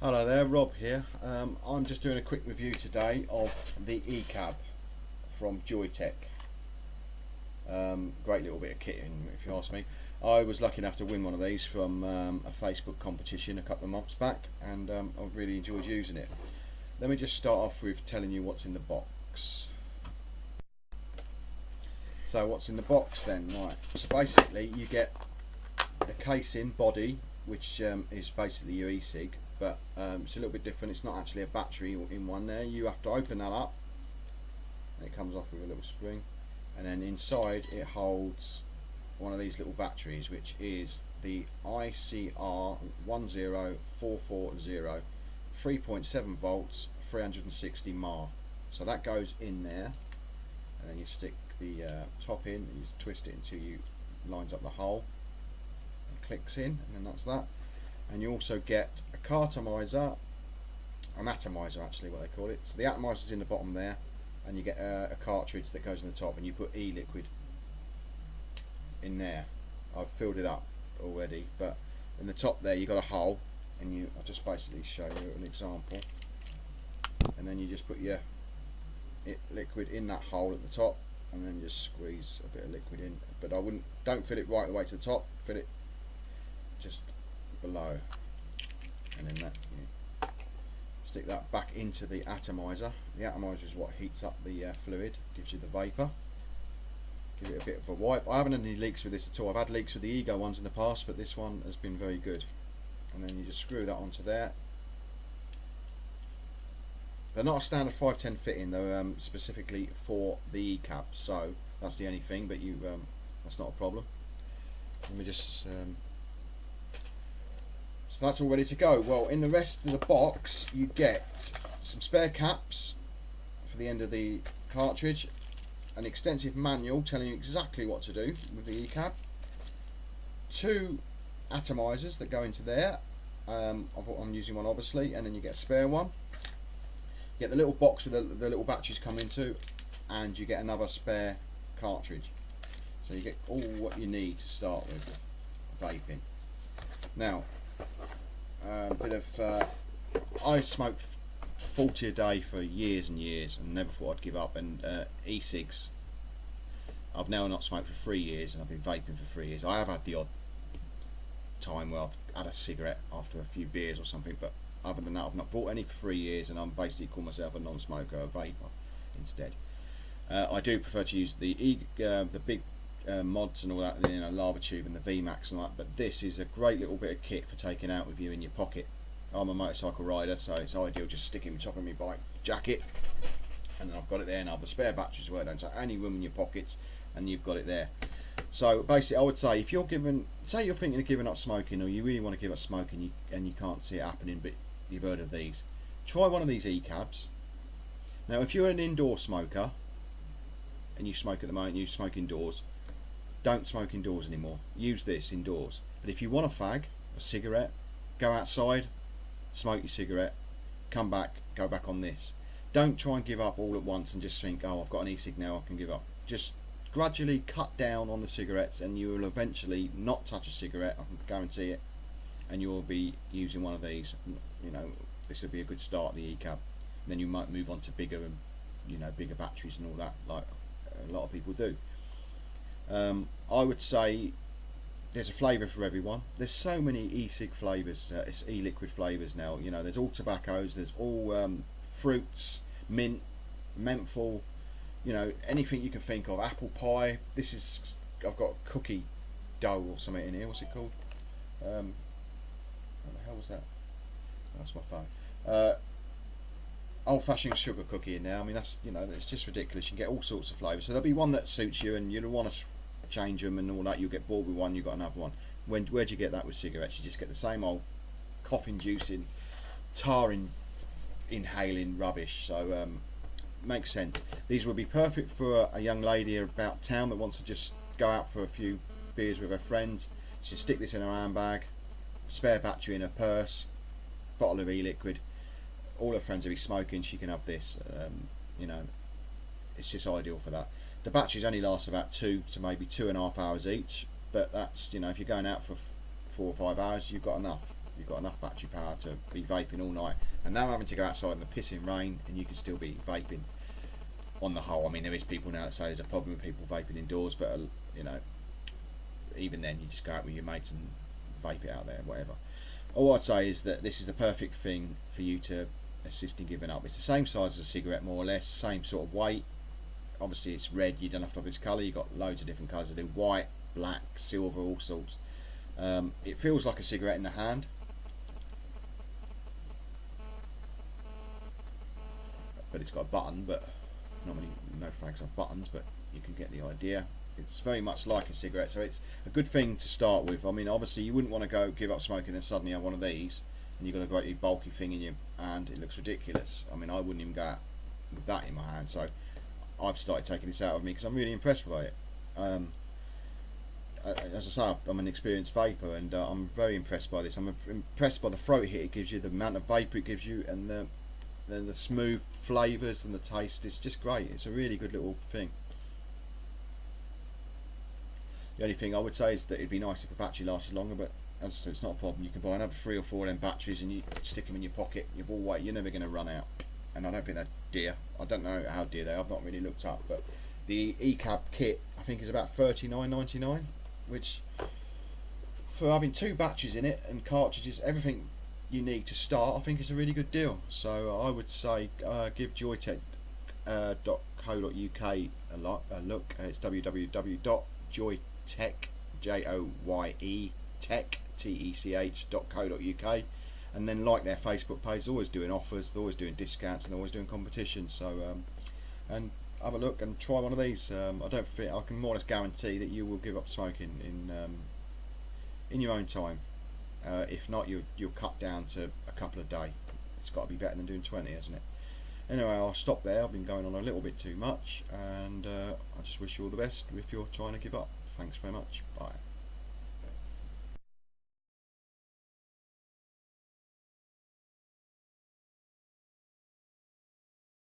Hello there, Rob here. I'm just doing a quick review today of the eCab from Joyetech. Great little bit of kit, if you ask me. I was lucky enough to win one of these from a Facebook competition a couple of months back, and I've really enjoyed using it. Let me just start off with telling you what's in the box. So what's in the box then? Right. So basically you get the casing body, which is basically your e-cig, but it's a little bit different. It's not actually a battery in one there. You have to open that up and it comes off with a little spring, and then inside it holds one of these little batteries, which is the ICR 10440 3.7 volts 360 mAh. So that goes in there, and then you stick the top in and you twist it until you lines up the hole and clicks in, and then that's that. And you also get a cartomizer, an atomizer actually what they call it. So the atomizer's in the bottom there, and you get a cartridge that goes in the top, and you put e-liquid in there. I've filled it up already, but in the top there you got a hole, and I'll just basically show you an example, and then you just put your liquid in that hole at the top, and then just squeeze a bit of liquid in, but don't fill it right the way to the top, fill it just below, and then you stick that back into the atomizer. The atomizer is what heats up the fluid, gives you the vapor. Give it a bit of a wipe. I haven't had any leaks with this at all. I've had leaks with the Ego ones in the past, but this one has been very good. And then you just screw that onto there. They're not a standard 510 fitting, they're specifically for the eCab, so that's the only thing, but that's not a problem. Let me just so that's all ready to go. Well, in the rest of the box you get some spare caps for the end of the cartridge, an extensive manual telling you exactly what to do with the eCab, 2 atomizers that go into there. I'm using one obviously, and then you get a spare one. You get the little box with the little batteries come into, and you get another spare cartridge. So you get all what you need to start with vaping. Now, I smoked 40 a day for years and years and never thought I'd give up, and e-cigs I've now not smoked for 3 years, and I've been vaping for 3 years. I have had the odd time where I've had a cigarette after a few beers or something, but other than that I've not bought any for 3 years, and I'm basically call myself a non-smoker, a vapor instead. I do prefer to use the big mods and all that, and lava tube and the VMAX and all that, but this is a great little bit of kit for taking out with you in your pocket. I'm a motorcycle rider, so it's ideal just sticking on top of my bike jacket, and then I've got it there, and I have the spare batteries where I don't take any room in your pockets, and you've got it there. So basically I would say, if you're say you're thinking of giving up smoking, or you really want to give up smoking and you can't see it happening, but you've heard of these, try one of these eCabs. Now if you're an indoor smoker and you smoke at the moment, you smoke indoors, don't smoke indoors anymore. Use this indoors. But if you want a fag, a cigarette, go outside, smoke your cigarette, come back, go back on this. Don't try and give up all at once and just think, oh, I've got an e-cig now, I can give up. Just gradually cut down on the cigarettes, and you will eventually not touch a cigarette, I can guarantee it, and you will be using one of these. This would be a good start, the eCab. And then you might move on to bigger and bigger batteries and all that, like a lot of people do. I would say there's a flavour for everyone. There's so many e-cig flavours, it's e-liquid flavours now. There's all tobaccos, there's all fruits, mint, menthol, anything you can think of. Apple pie. I've got cookie dough or something in here. What's it called? What the hell was that? That's my phone. Old-fashioned sugar cookie in there. I mean, that's it's just ridiculous. You can get all sorts of flavours. So there'll be one that suits you, and you'll want to change them and all that. You'll get bored with one, you've got another one. Where'd you get that with cigarettes? You just get the same old cough-inducing, tar-inhaling rubbish. So makes sense. These would be perfect for a young lady about town that wants to just go out for a few beers with her friends. She'll stick this in her handbag, spare battery in her purse, bottle of e-liquid. All her friends will be smoking, she can have this. It's just ideal for that. The batteries only last about 2 to maybe 2.5 hours each, but that's, if you're going out for 4 or 5 hours, you've got enough. you've got enough battery power to be vaping all night. And now having to go outside in the pissing rain, and you can still be vaping. On the whole, I mean, there is people now that say there's a problem with people vaping indoors, but you know, even then, you just go out with your mates and vape it out there, whatever. All I'd say is that this is the perfect thing for you to assist in giving up. It's the same size as a cigarette, more or less, same sort of weight. Obviously, it's red. You don't have to have this colour. You've got loads of different colours to do: white, black, silver, all sorts. It feels like a cigarette in the hand. But it's got a button, but normally no fags have buttons, but you can get the idea. It's very much like a cigarette, so it's a good thing to start with. I mean, obviously you wouldn't want to go give up smoking and then suddenly have one of these and you've got a great big bulky thing in your hand. It looks ridiculous. I mean, I wouldn't even go out with that in my hand, so I've started taking this out of me because I'm really impressed by it. As I say, I'm an experienced vapor, and I'm very impressed by this. I'm impressed by the throat hit it gives you, the amount of vapor it gives you, and the smooth flavours and the taste. It's just great. It's a really good little thing. The only thing I would say is that it'd be nice if the battery lasted longer, but as I said, it's not a problem. You can buy another 3 or 4 of them batteries and you stick them in your pocket. You've all weight. You're never going to run out. And I don't think they're dear. I don't know how dear they are. I've not really looked up, but the eCab kit I think is about $39.99, which for having 2 batteries in it and cartridges, everything you need to start, I think is a really good deal. So I would say give Joyetech .co.uk a look. It's www.joyetech JOYE.co.uk, and then like their Facebook page. They're always doing offers, they're always doing discounts, and they're always doing competitions. So and have a look and try one of these. I don't think I can more or less guarantee that you will give up smoking in your own time. If not, you'll cut down to a couple a day. It's got to be better than doing 20, hasn't it? Anyway, I'll stop there. I've been going on a little bit too much, and I just wish you all the best if you're trying to give up. Thanks very much. Bye.